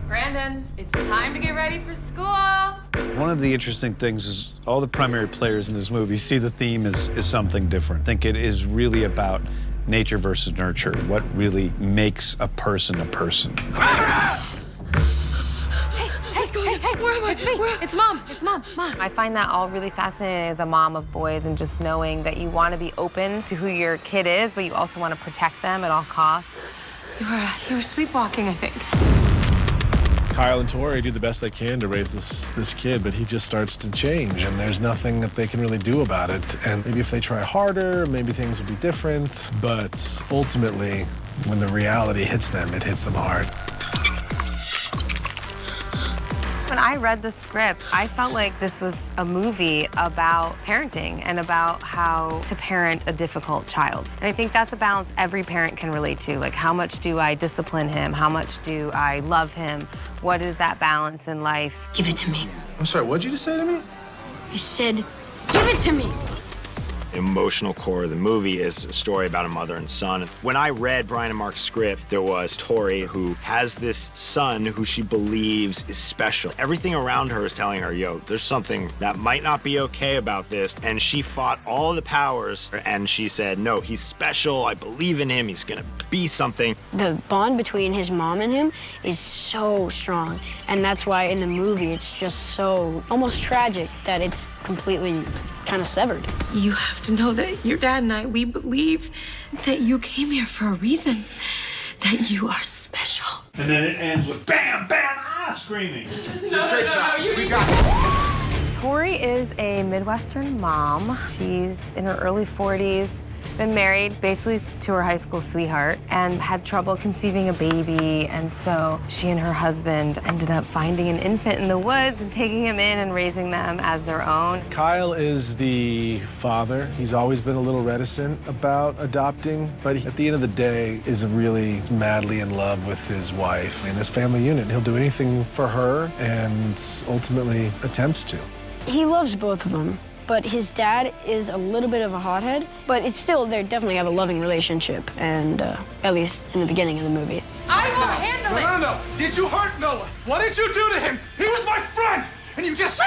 Brandon, it's time to get ready for school. One of the interesting things is all the primary players in this movie see the theme is something different. I think it is really about nature versus nurture, what really makes a person a person. Hey, it's me. It's Mom. It's Mom. I find that all really fascinating as a mom of boys, and just knowing that you want to be open to who your kid is, but you also want to protect them at all costs. You were sleepwalking, I think. Kyle and Tori do the best they can to raise this kid, but he just starts to change, and there's nothing that they can really do about it. And maybe if they try harder, maybe things will be different, but ultimately, when the reality hits them, it hits them hard. When I read the script, I felt like this was a movie about parenting and about how to parent a difficult child. And I think that's a balance every parent can relate to. Like, how much do I discipline him? How much do I love him? What is that balance in life? Give it to me. I'm sorry, what'd you just say to me? I said, give it to me. The emotional core of the movie is a story about a mother and son. When I read Brian and Mark's script, there was Tori, who has this son who she believes is special. Everything around her is telling her, yo, there's something that might not be okay about this. And she fought all the powers, and she said, no, he's special. I believe in him. He's gonna be something. The bond between his mom and him is so strong. And that's why in the movie, it's just so almost tragic that it's completely kind of severed. You have to know that your dad and I, we believe that you came here for a reason, that you are special. And then it ends with bam, bam, screaming. You're safe now. We got it. Tori is a Midwestern mom. She's in her early 40s, been married basically to her high school sweetheart, and had trouble conceiving a baby. And so she and her husband ended up finding an infant in the woods and taking him in and raising them as their own. Kyle is the father. He's always been a little reticent about adopting, but at the end of the day is really madly in love with his wife and this family unit. He'll do anything for her and ultimately attempts to. He loves both of them, but his dad is a little bit of a hothead, but it's still, they definitely have a loving relationship, and at least in the beginning of the movie. I will handle it. No. Did you hurt Noah? What did you do to him? He was my friend, and you just...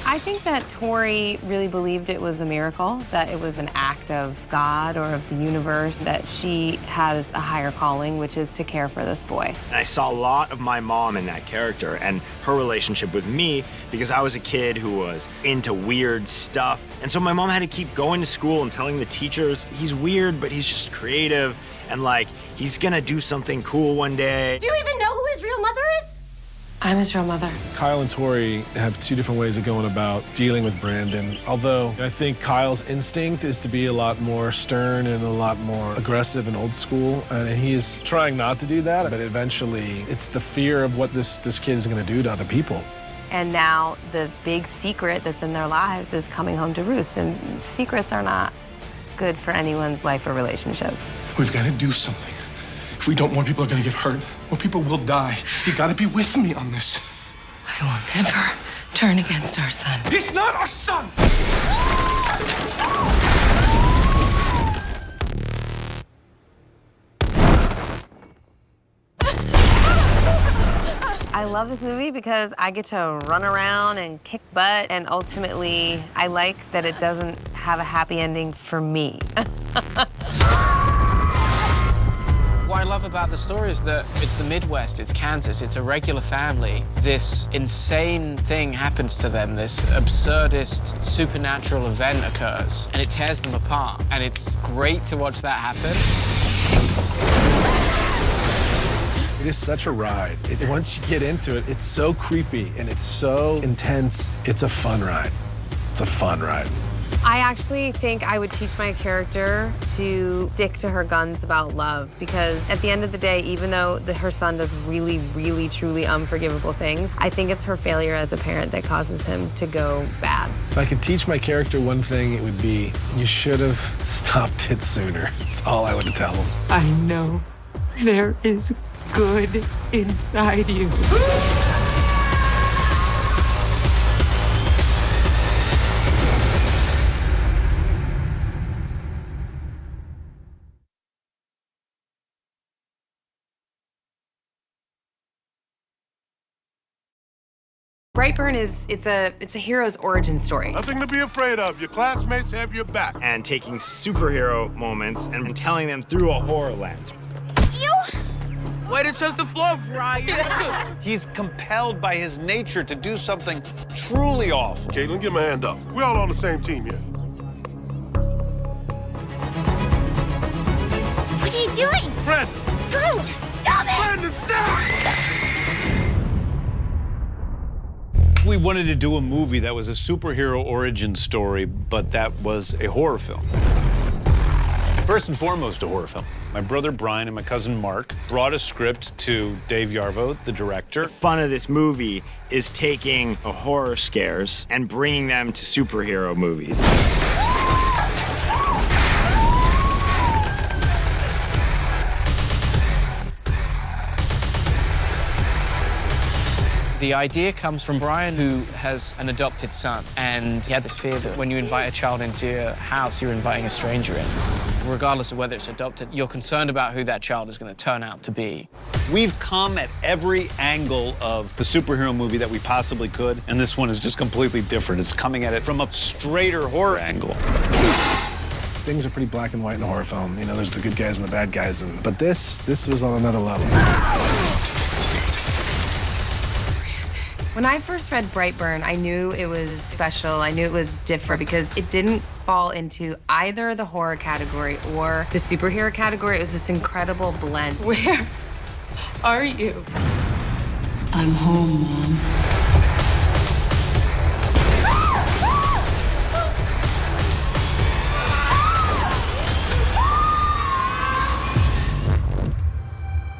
I think that Tori really believed it was a miracle, that it was an act of God or of the universe, that she has a higher calling, which is to care for this boy. And I saw a lot of my mom in that character and her relationship with me, because I was a kid who was into weird stuff. And so my mom had to keep going to school and telling the teachers, he's weird, but he's just creative. And like, he's gonna do something cool one day. Do you even know who his real mother is? I'm his real mother. Kyle and Tori have two different ways of going about dealing with Brandon. Although I think Kyle's instinct is to be a lot more stern and a lot more aggressive and old school, and he is trying not to do that, but eventually it's the fear of what this kid is going to do to other people. And now the big secret that's in their lives is coming home to roost, and secrets are not good for anyone's life or relationship. We've got to do something. If we don't, more people are going to get hurt. More people will die. You got to be with me on this. I will never turn against our son. He's not our son! I love this movie because I get to run around and kick butt, and ultimately, I like that it doesn't have a happy ending for me. What I love about the story is that it's the Midwest, it's Kansas, it's a regular family. This insane thing happens to them, this absurdist supernatural event occurs, and it tears them apart. And it's great to watch that happen. It is such a ride. Once you get into it, it's so creepy and it's so intense. It's a fun ride. It's a fun ride. I actually think I would teach my character to stick to her guns about love, because at the end of the day, even though her son does really, really, truly unforgivable things, I think it's her failure as a parent that causes him to go bad. If I could teach my character one thing, it would be, you should have stopped it sooner. That's all I would tell him. I know there is good inside you. Brightburn it's a hero's origin story. Nothing to be afraid of. Your classmates have your back. And taking superhero moments and telling them through a horror lens. Way to touch the floor, Brian. He's compelled by his nature to do something truly awful. Caitlin, give me a hand up. We're all on the same team here. What are you doing? Brandon! Go! Stop it! Brandon, stop! We wanted to do a movie that was a superhero origin story, but that was a horror film. First and foremost, a horror film. My brother Brian and my cousin Mark brought a script to Dave Yarvo, the director. The fun of this movie is taking horror scares and bringing them to superhero movies. The idea comes from Brian, who has an adopted son, and he had this fear that when you invite a child into your house, you're inviting a stranger in. Regardless of whether it's adopted, you're concerned about who that child is going to turn out to be. We've come at every angle of the superhero movie that we possibly could, and this one is just completely different. It's coming at it from a straighter horror angle. Things are pretty black and white in a horror film. You know, there's the good guys and the bad guys, but this was on another level. When I first read Brightburn, I knew it was special. I knew it was different because it didn't fall into either the horror category or the superhero category. It was this incredible blend. Where are you? I'm home, Mom.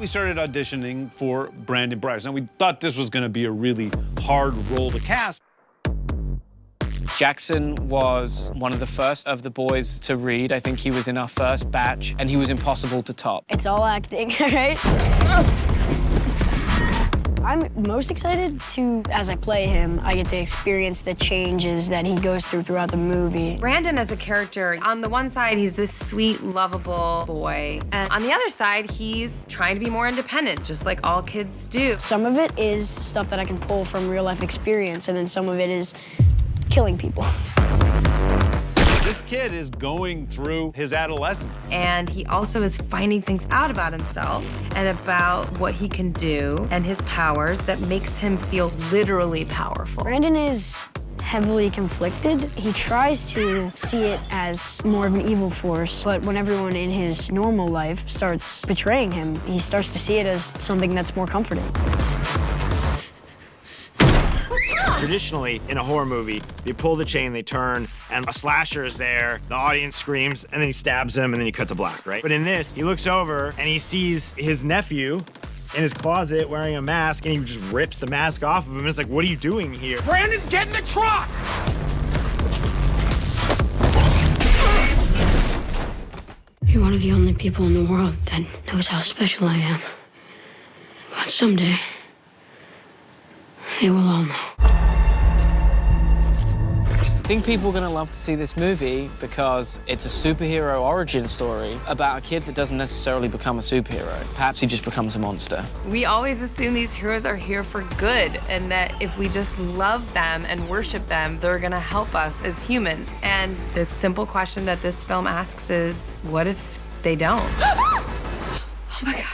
We started auditioning for Brandon Byers. Now, we thought this was going to be a really hard role to cast. Jackson was one of the first of the boys to read. I think he was in our first batch, and he was impossible to top. It's all acting, right? I'm most excited to, as I play him, I get to experience the changes that he goes through throughout the movie. Brandon as a character, on the one side, he's this sweet, lovable boy. And on the other side, he's trying to be more independent, just like all kids do. Some of it is stuff that I can pull from real life experience, and then some of it is killing people. This kid is going through his adolescence. And he also is finding things out about himself and about what he can do and his powers that makes him feel literally powerful. Brandon is heavily conflicted. He tries to see it as more of an evil force, but when everyone in his normal life starts betraying him, he starts to see it as something that's more comforting. Traditionally, in a horror movie, they pull the chain, they turn, and a slasher is there, the audience screams, and then he stabs him, and then you cut to black, right? But in this, he looks over, and he sees his nephew in his closet wearing a mask, and he just rips the mask off of him. It's like, what are you doing here? Brandon, get in the truck! You're one of the only people in the world that knows how special I am. But someday, they will all know. I think people are going to love to see this movie because it's a superhero origin story about a kid that doesn't necessarily become a superhero. Perhaps he just becomes a monster. We always assume these heroes are here for good and that if we just love them and worship them, they're gonna help us as humans. And the simple question that this film asks is, what if they don't? Oh my God.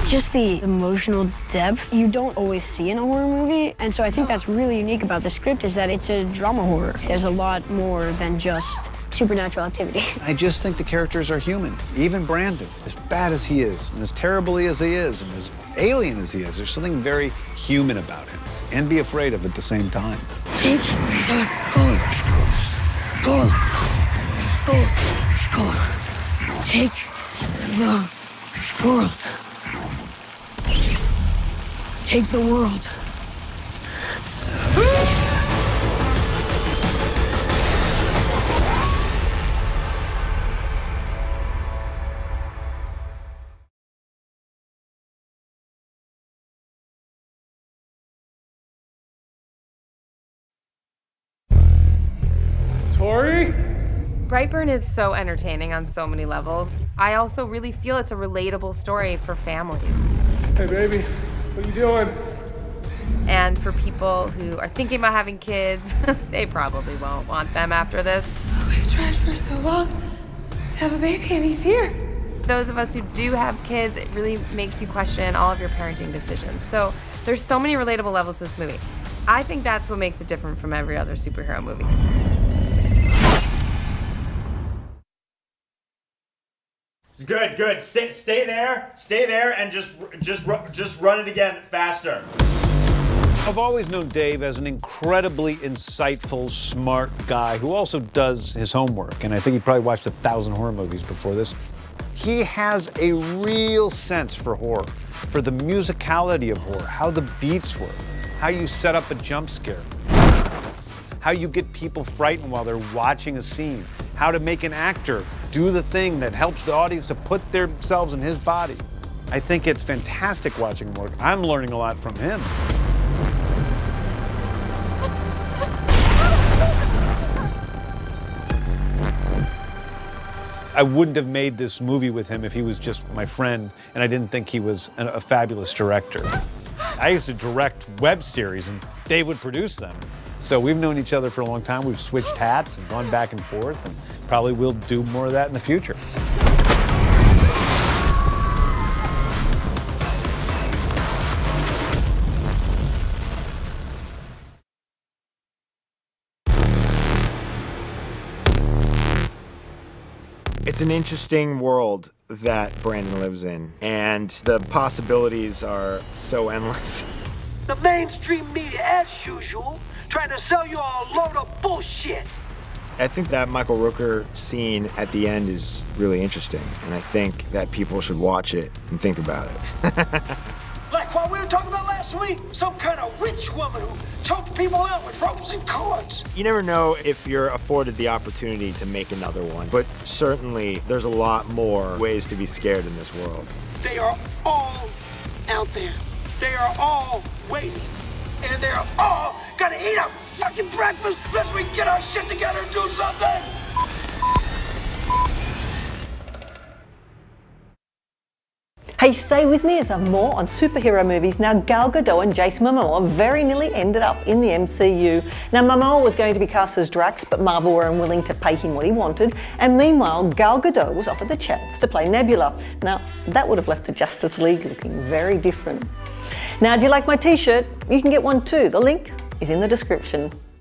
Just the emotional depth you don't always see in a horror movie. And so I think that's really unique about the script is that it's a drama horror. There's a lot more than just supernatural activity. I just think the characters are human. Even Brandon, as bad as he is, and as terribly as he is, and as alien as he is, there's something very human about him, and be afraid of at the same time. Take the gold. Take the world. Take the world. Tori? Brightburn is so entertaining on so many levels. I also really feel it's a relatable story for families. Hey, baby. What are you doing? And for people who are thinking about having kids, they probably won't want them after this. We've tried for so long to have a baby, and he's here. Those of us who do have kids, it really makes you question all of your parenting decisions. So there's so many relatable levels to this movie. I think that's what makes it different from every other superhero movie. Good, good. Stay there, and just run it again faster. I've always known Dave as an incredibly insightful, smart guy who also does his homework, and I think he probably watched 1,000 horror movies before this. He has a real sense for horror, for the musicality of horror, how the beats work, how you set up a jump scare, how you get people frightened while they're watching a scene, how to make an actor do the thing that helps the audience to put themselves in his body. I think it's fantastic watching him work. I'm learning a lot from him. I wouldn't have made this movie with him if he was just my friend and I didn't think he was a fabulous director. I used to direct web series and Dave would produce them. So we've known each other for a long time. We've switched hats and gone back and forth, and probably will do more of that in the future. It's an interesting world that Brandon lives in, and the possibilities are so endless. The mainstream media, as usual, trying to sell you a load of bullshit. I think that Michael Rooker scene at the end is really interesting, and I think that people should watch it and think about it. Like what we were talking about last week, some kind of witch woman who choked people out with ropes and cords. You never know if you're afforded the opportunity to make another one, but certainly there's a lot more ways to be scared in this world. They are all out there. They are all waiting. And they're all gonna eat a fucking breakfast unless we get our shit together and do something. Hey, stay with me as I have more on superhero movies. Now, Gal Gadot and Jason Momoa very nearly ended up in the MCU. Now, Momoa was going to be cast as Drax, but Marvel were unwilling to pay him what he wanted. And meanwhile, Gal Gadot was offered the chance to play Nebula. Now, that would have left the Justice League looking very different. Now, do you like my t-shirt? You can get one too. The link is in the description.